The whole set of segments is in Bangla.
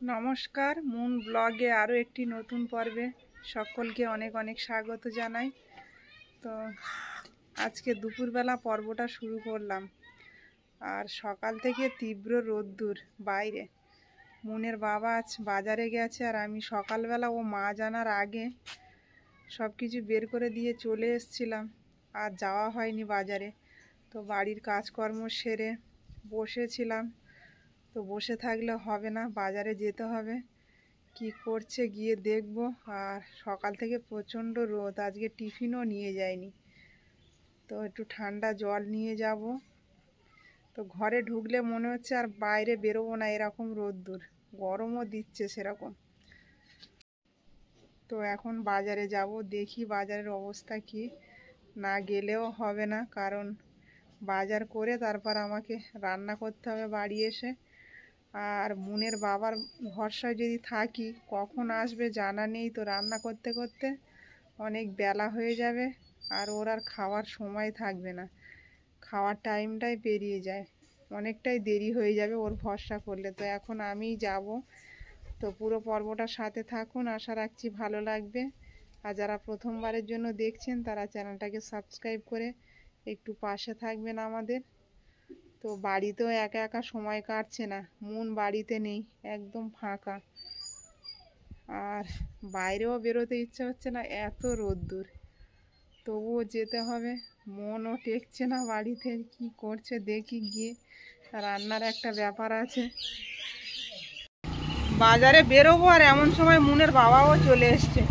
নমস্কার, মুন ব্লগে আরও একটি নতুন পর্বে সকলকে অনেক অনেক স্বাগত জানাই। তো আজকে দুপুরবেলা পর্বটা শুরু করলাম, আর সকাল থেকে তীব্র রোদ্দুর বাইরে। মুনের বাবা আজ বাজারে গেছে, আর আমি সকালবেলা ও মাছ আনার আগে সব কিছু বের করে দিয়ে চলে এসেছিলাম, আর যাওয়া হয়নি বাজারে। তো বাড়ির কাজকর্ম সেরে বসেছিলাম। তো বসে থাকলে হবে না, বাজারে যেতে হবে। কি করছে গিয়ে দেখব। আর সকাল থেকে প্রচণ্ড রোদ, আজকে টিফিনও নিয়ে যায়নি। তো একটু ঠান্ডা জল নিয়ে যাব। তো ঘরে ঢুকলে মনে হচ্ছে আর বাইরে বেরোবো না, এরকম রোদ্দুর, গরমও দিচ্ছে সেরকম। তো এখন বাজারে যাব, দেখি বাজারের অবস্থা কি। না গেলেও হবে না, কারণ বাজার করে তারপর আমাকে রান্না করতে হবে বাড়ি এসে। আর মুনের বাবার ভরসায় যদি থাকি, কখন আসবে জানা নেই। তো রান্না করতে করতে অনেক বেলা হয়ে যাবে, আর ওর আর খাওয়ার সময় থাকবে না, খাওয়ার টাইমটাই পেরিয়ে যায়, অনেকটাই দেরি হয়ে যাবে ওর ভরসা করলে। তো এখন আমিই যাব। তো পুরো পর্বটার সাথে থাকুন, আশা রাখছি ভালো লাগবে। আর যারা প্রথমবারের জন্য দেখছেন তারা চ্যানেলটাকে সাবস্ক্রাইব করে একটু পাশে থাকবেন আমাদের। তো বাড়িতেও একা একা সময় কাটছে না, মন বাড়িতে নেই, একদম ফাঁকা। আর বাইরেও বেরোতে ইচ্ছে হচ্ছে না, এত রোদ্দুর। তবুও যেতে হবে, মনও টেকছে না বাড়িতে। কি করছে দেখি গিয়ে, রান্নার একটা ব্যাপার আছে। বাজারে বেরোবো, আর এমন সময় মুনের বাবাও চলে এসছে।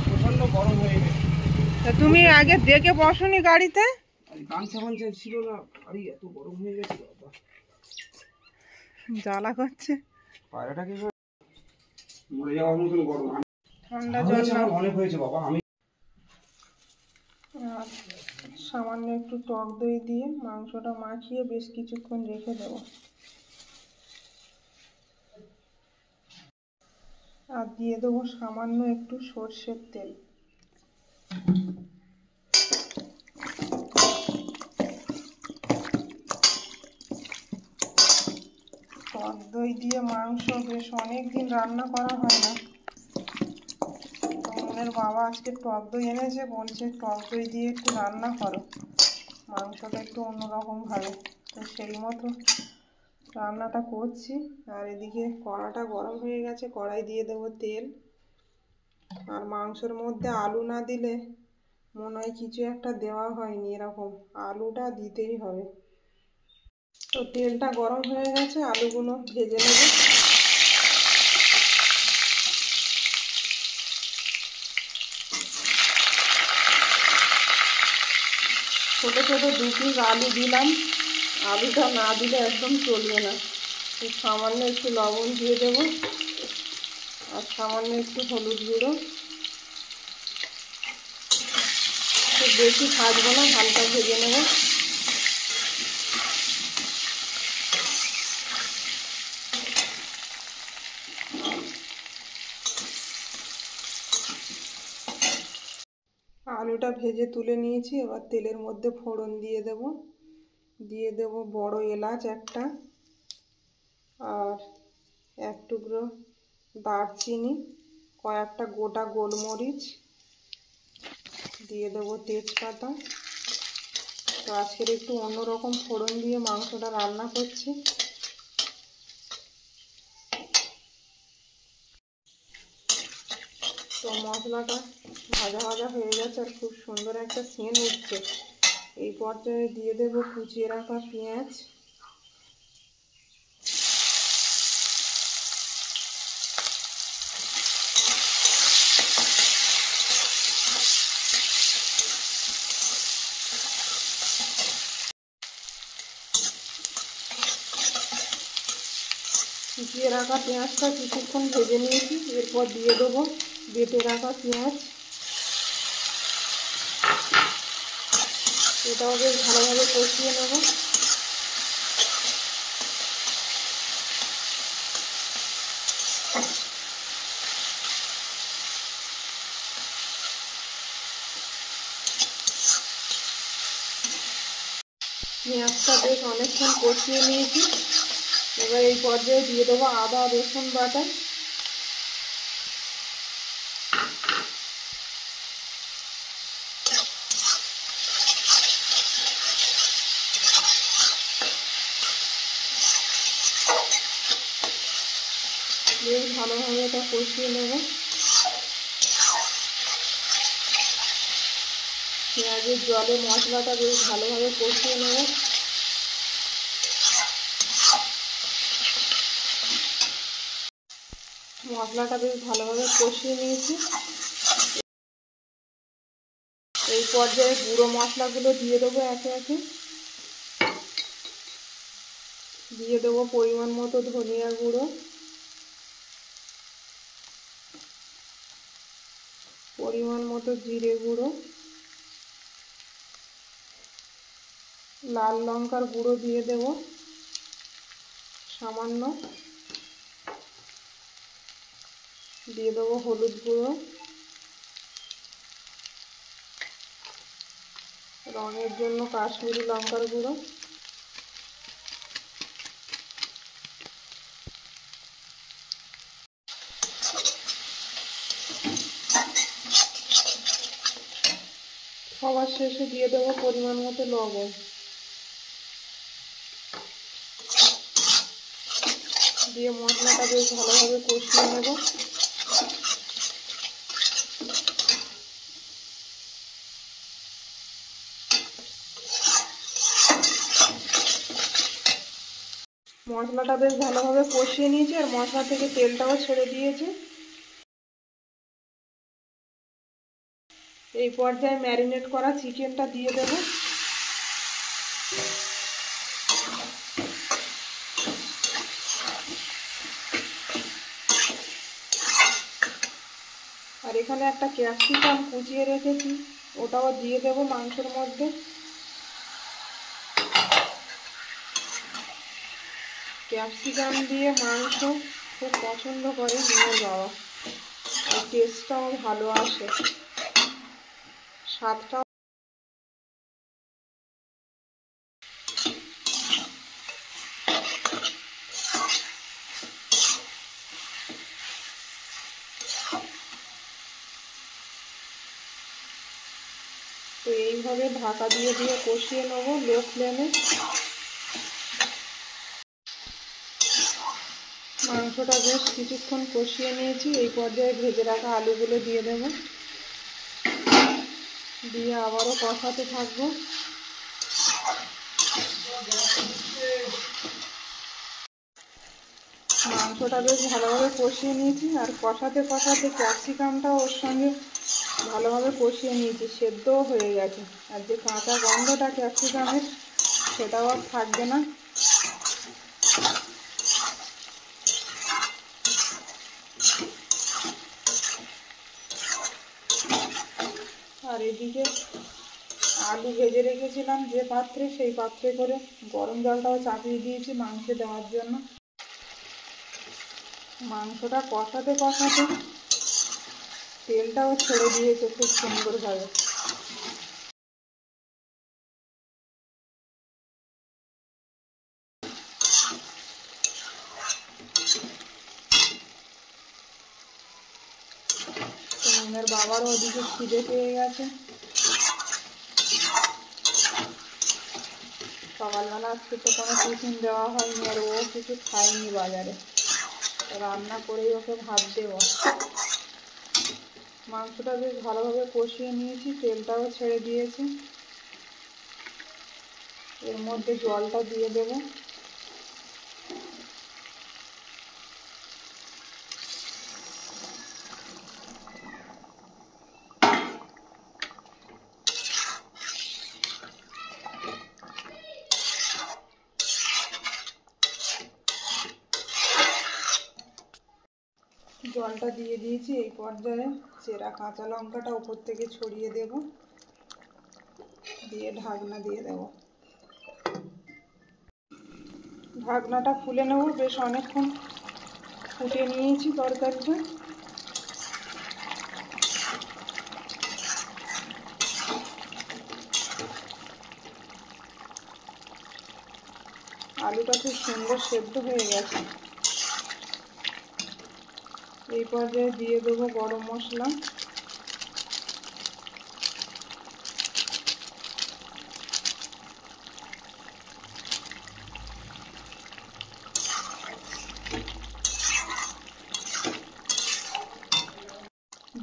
প্রচন্ড গরম হয়ে গেছে। তা তুমি আগে দেখে বসোনি গাড়িতে? ছিল না, আরে এত গরম হয়ে গেছে বাবা, জ্বালা করছে। পায়রাটা কি মরে যাওয়ার মতন গরম। ঠান্ডা জল অনেক হয়েছে বাবা। আমি আর সামান্য একটু টক দই দিয়ে মাংসটা মাখিয়ে বেশ কিছুক্ষণ রেখে দেবো। আর দিয়ে দেবো সামান্য একটু সর্ষের তেল। টক দই দিয়ে মাংস বেশ অনেক দিন রান্না করা হয় না। তো মুনের বাবা আজকে টক দই এনেছে, বলছে টক দই দিয়ে একটু রান্না করো, মাংসটা একটু অন্যরকম ভাবে। তো সেই মতো রান্নাটা করছি। আর এদিকে কড়াটা গরম হয়ে গেছে, কড়াই দিয়ে দেবো তেল। আর মাংসের মধ্যে আলু না দিলে মনে হয় কিছু একটা দেওয়া হয়নি, এরকম আলুটা দিতেই হবে। তো তেলটা গরম হয়ে গেছে, আলুগুলো ভেজে নেব। ছোটো ছোটো 2 পিস আলু দিলাম, আলুটা না দিলে একদম চলবে না। সামান্য একটু লবণ দিয়ে দেবো, আর সামান্য একটু হলুদ গুঁড়ো। খুব বেশি ভাজবো না, হালকা ভেজে নেব। আলুটা ভেজে তুলে নিয়েছি, এবার তেলের মধ্যে ফোড়ন দিয়ে দেব বড় এলাচ একটা, আর 1 টুকরো দারচিনি, কয়েকটা গোটা গোলমরিচ, দিয়ে দেবো তেজপাতা। তো আজকের একটু অন্যরকম ফোড়ন দিয়ে মাংসটা রান্না করছি। তো মশলাটা ভাজা ভাজা হয়ে গেছে, আর খুব সুন্দর একটা সেন্ট উঠছে। এই পর্যায়ে দিয়ে দেবো কুচিয়ে রাখা পেঁয়াজ, কুচিয়ে রাখা পেঁয়াজটা কিছুক্ষণ ভেজে নিয়েছি। এরপর দিয়ে দেবো বেটে রাখা পেঁয়াজ। এটাও বেশ ভালোভাবে কষিয়ে নেব। পেঁয়াজটা বেশ অনেকক্ষণ কষিয়ে নিয়েছি। এবার এই পর্যায়ে দিয়ে দেবো আদা রসুন বাটা। বেশ ভালোভাবে এটা কষিয়ে নেব। পেঁয়াজের জলে মশলাটা বেশ ভালোভাবে কষিয়ে নেব। মশলাটা বেশ ভালোভাবে কষিয়ে নিয়েছি। এই পর্যায়ে গুঁড়ো মশলাগুলো দিয়ে দেবো একে একে। দিয়ে দেবো পরিমাণ মতো ধনিয়া গুঁড়ো, পরিমাণ মতো জিরে গুঁড়ো, লাল লঙ্কার গুঁড়ো দিয়ে দেব সামান্য, দিয়ে দেবো হলুদ গুঁড়ো, রঙের জন্য কাশ্মীরি লঙ্কার গুঁড়ো, সবার শেষে দিয়ে দেবো পরিমাণ মতো লবণ। দিয়ে মশলাটা বেশ ভালোভাবে কষিয়ে নেব। মশলাটা বেশ ভালোভাবে কষিয়ে নিয়েছি আর মশলা থেকে তেলটাও ছেড়ে দিয়েছে। এই পর্যায়ে ম্যারিনেট করা চিকেনটা দিয়ে দেব। আর এখানে একটা ক্যাপসিকাম কুচিয়ে রেখেছি, ওটাও দিয়ে দেব মাংসের মধ্যে। ক্যাপসিকাম দিয়ে মাংস খুব পছন্দ করে মেয়ের বাবা, আর টেস্টটাও ভালো আসে, স্বাদটাও। তো এইভাবে ঢাকা দিয়ে দিয়ে কষিয়ে নেব লো ফ্লেমে। মাংসটা বেশ কিছুক্ষণ কষিয়ে নিয়েছি। এই পর্যায়ে ভেজে রাখা আলুগুলো দিয়ে দেব, দিয়ে আবারও কষাতে থাকবো। মাংসটা বেশ ভালোভাবে কষিয়ে নিয়েছি আর কষাতে কষাতে ক্যাপসিকামটাও ওর সঙ্গে ভালোভাবে কষিয়ে নিয়েছি, সেদ্ধও হয়ে গেছে। আর যে কাঁচা গন্ধটা ক্যাপসিকামের, সেটাও আর থাকবে না। আর এদিকে আলু ভেজে রেখেছিলাম যে পাত্রে, সেই পাত্রে করে গরম জলটাও চাপিয়ে দিয়েছি মাংসে দেওয়ার জন্য। মাংসটা কষাতে কষাতে তেলটাও ছেড়ে দিয়েছে খুব সুন্দরভাবে। মেয়ের বাবারও ওদিকে খিদে পেয়ে গেছে। সকালবেলা আজকে তো কোনো টিফিন দেওয়া হয়নি, আর ও কিছু খায়নি বাজারে, রান্না করেই ওকে ভাত দেবো। মাংসটা বেশ ভালোভাবে কষিয়ে নিয়েছি, তেলটাও ছেড়ে দিয়েছি। এর মধ্যে জলটা দিয়ে দেব। জলটা দিয়ে দিয়েছি। এই পর্যায়ে চেরা কাঁচা লঙ্কাটা উপর থেকে ছড়িয়ে দেব, দিয়ে ঢাকনা দিয়ে দেব। ঢাকনাটা খুলে নেব। বেশ অনেকক্ষণ ফুটিয়ে নিয়েছি তরকারিটা। আলুটা খুব সুন্দর সেদ্ধ হয়ে গেছে। এই পর্যায়ে দিয়ে দেবো গরম মশলা,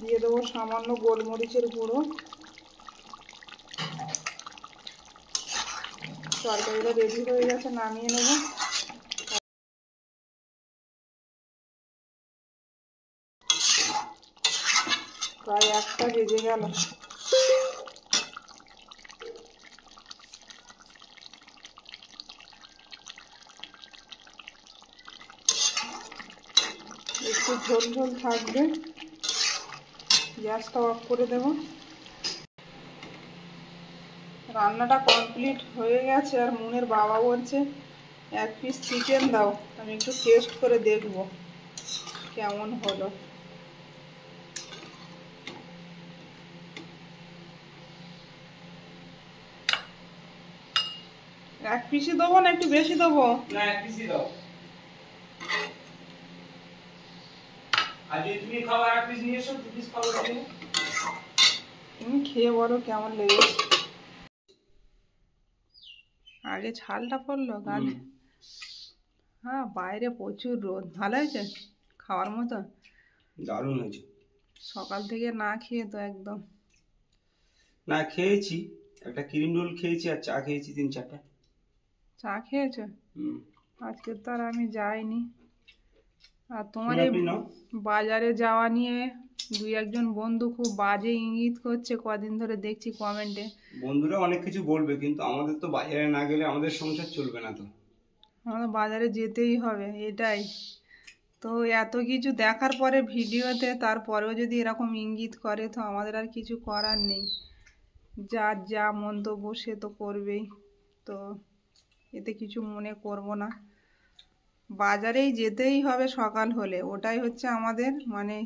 দিয়ে দেবো সামান্য গোলমরিচের গুঁড়ো। তরকারিটা রেডি হয়ে গেছে, নামিয়ে নেব। প্রায় 1টা বেজে গেল। একটু ঝোল ঝোল থাকবে, গ্যাসটা অফ করে দেব। রান্নাটা কমপ্লিট হয়ে গেছে, আর মুনের বাবা বলছে 1 পিস চিকেন দাও। আমি একটু টেস্ট করে দেখব কেমন হলো। এক পিসই দেবো না একটু বেশি দেবো? না, 1 পিসই দাও। আজ তুমি খাও, 1 পিস নিয়ে এসো, 2 পিস খাও তুমি। তুমি খেয়ে বলো কেমন লেগেছে। আগে ছালটা পড়লো গালে। হ্যাঁ, বাইরে প্রচুর রোদ। ভালো হয়েছে খাওয়ার মতো? দারুণ হয়েছে। সকাল থেকে না খেয়ে তো একদম। না, খেয়েছি, একটা ক্রিম রোল খেয়েছি আর চা খেয়েছি 3-4টা। চা খেয়েছো? আজকে তো আর আমি যাইনি। আর তোমার এই বাজারে যাওয়া নিয়ে 2-1জন বন্ধু খুব বাজে ইঙ্গিত করছে কদিন ধরে, দেখছি কমেন্টে। বন্ধুরা অনেক কিছু বলবে, কিন্তু আমাদের তো বাজারে না গেলে আমাদের সংসার চলবে না। তো আমাদের বাজারে যেতেই হবে, এটাই তো। এত কিছু দেখার পরে ভিডিওতে, তারপরেও যদি এরকম ইঙ্গিত করে তো আমাদের আর কিছু করার নেই। যার যা মন্তব্য সে তো করবেই, তো এতে কিছু মনে করব না। বাজারেই যেতেই হবে সকাল হলে, ওটাই হচ্ছে আমাদের মানে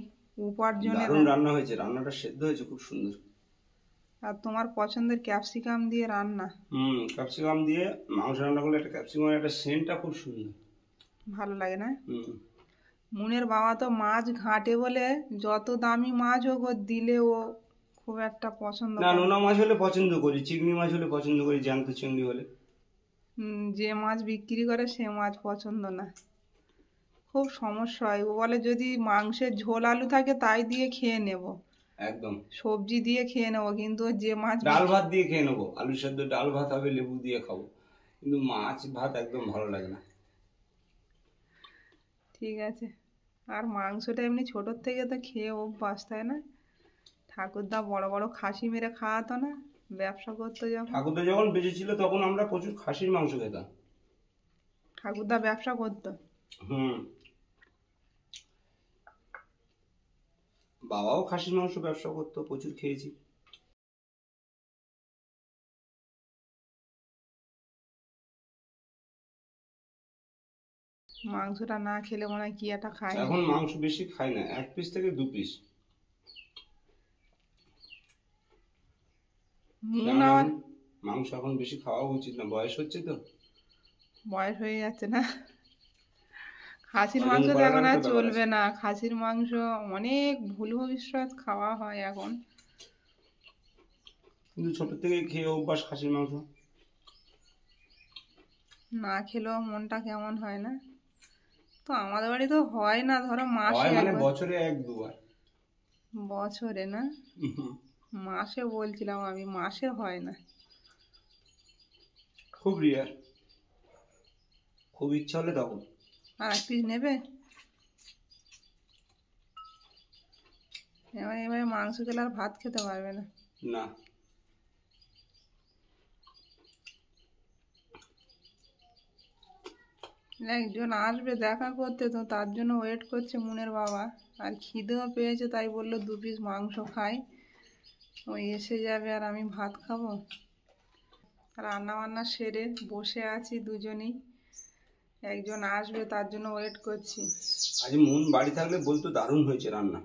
উপার্জনের। দারুণ রান্না হয়েছে, রান্নাটা সেদ্ধ হয়েছে খুব সুন্দর। আর তোমার পছন্দের ক্যাপসিকাম দিয়ে রান্না। ক্যাপসিকাম দিয়ে মাংস রান্না করলে একটা ক্যাপসিকামের একটা সেন্টটা খুব সুন্দর, ভালো লাগে না? মুনের বাবা তো মাছ ঘাটে বলে যত দামি মাছ হোক ও দিলে ও খুব একটা পছন্দ না। করে। নোনা মাছ হলে পছন্দ করি, চিংড়ি মাছ হলে পছন্দ করি, জ্যান্ত চিংড়ি হলে। যে মাছ বিক্রি করে সে মাছ পছন্দ না, খুব সমস্যা হয়। ও বলে যদি মাংসের ঝোল আলু থাকে তাই দিয়ে খেয়ে নেব, একদম সবজি দিয়ে খেয়ে নেবো, কিন্তু যে মাছ ডাল ভাত দিয়ে খেয়ে নেবো, আলু সেদ্ধ ডাল ভাত হবে, লেবু দিয়ে খাবো, কিন্তু মাছ ভাত একদম ভালো লাগে না। ঠিক আছে। আর মাংসটা এমনি ছোটোর থেকে তো খেয়ে অভ্যাস, তাই না? ঠাকুরদা বড় বড় খাসি মেরে খাওয়াতো না ব্যবসা করতো যখন? ঠাকুরদা যখন বেঁচে ছিল তখন আমরা প্রচুর খাসির মাংস খেতাম। ঠাকুরদা ব্যবসা করতো? বাবাও খাসির মাংস ব্যবসা করতো, প্রচুর খেয়েছি। মাংসটা না খেলে মনে হয় কি একটা খায়। এখন মাংস বেশি খাই না, 1 পিস থেকে 2 পিস। মাংস এখন বেশি খাওয়া উচিত না, বয়স হচ্ছে তো। বয়স হয়ে যাচ্ছে না? খাসির মাংস তো এখন আর চলবে না। খাসির মাংস অনেক ভুল ভবিষ্যৎ খাওয়া হয় এখন, কিন্তু ছোট থেকে খেয়ে অভ্যাস খাসির মাংস। না খেলেও মনটা কেমন হয় না? তো আমাদের বাড়ি তো হয় না, ধরো মাসে মানে বছরে 1-2 বার। বছরে না, মাসে বলছিলাম আমি, মাসে হয় না। খুব রিয়ার, খুব ইচ্ছা হলে তখন। আর 1 পিস নেবে? এবারে মাংস খেলে আর ভাত খেতে পারবে না। না। একজন আসবে দেখা করতে, তো তার জন্য ওয়েট করছে মুনের বাবা। আর খিদেও পেয়েছে, তাই বললো 2 পিস মাংস খাই। ওই এসে যাবে আর আমি ভাত খাবো। রান্না বান্না সেরে বসে আছি দুজনেই, একজন আসবে তার জন্য ওয়েট করছি। আজ মুন বাড়ি থাকলে বলতো দারুণ হয়েছে রান্না।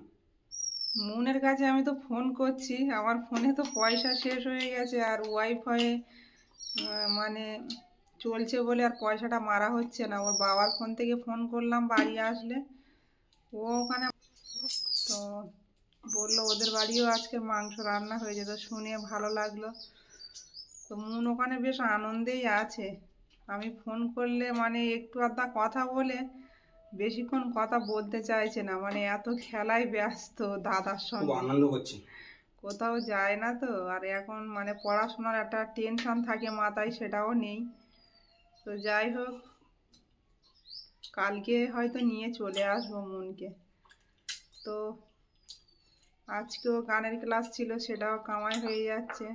মুনের কাছে আমি তো ফোন করছি, আমার ফোনে তো পয়সা শেষ হয়ে গেছে, আর ওয়াইফাই মানে চলছে বলে আর পয়সাটা মারা হচ্ছে না। ওর বাবার ফোন থেকে ফোন করলাম বাড়ি আসলে, ও ওখানে তো বললো ওদের বাড়িও আজকে মাংস রান্না হয়েছে, তো শুনে ভালো লাগলো। তো মুন ওখানে বেশ আনন্দেই আছে। আমি ফোন করলে মানে একটু আধটা কথা বলে বেশিক্ষণ কথা বলতে চাইছে না, মানে এত খেলায় ব্যস্ত দাদার খুব সঙ্গে। আনন্দ করছে। কোথাও যায় না তো, আর এখন মানে পড়াশোনার একটা টেনশন থাকে মাথায়, সেটাও নেই। তো যাই হোক, কালকে হয়তো নিয়ে চলে আসবো মনকে। তো আজকেও গানের ক্লাস ছিল, সেটাও কামাই হয়ে যাচ্ছে।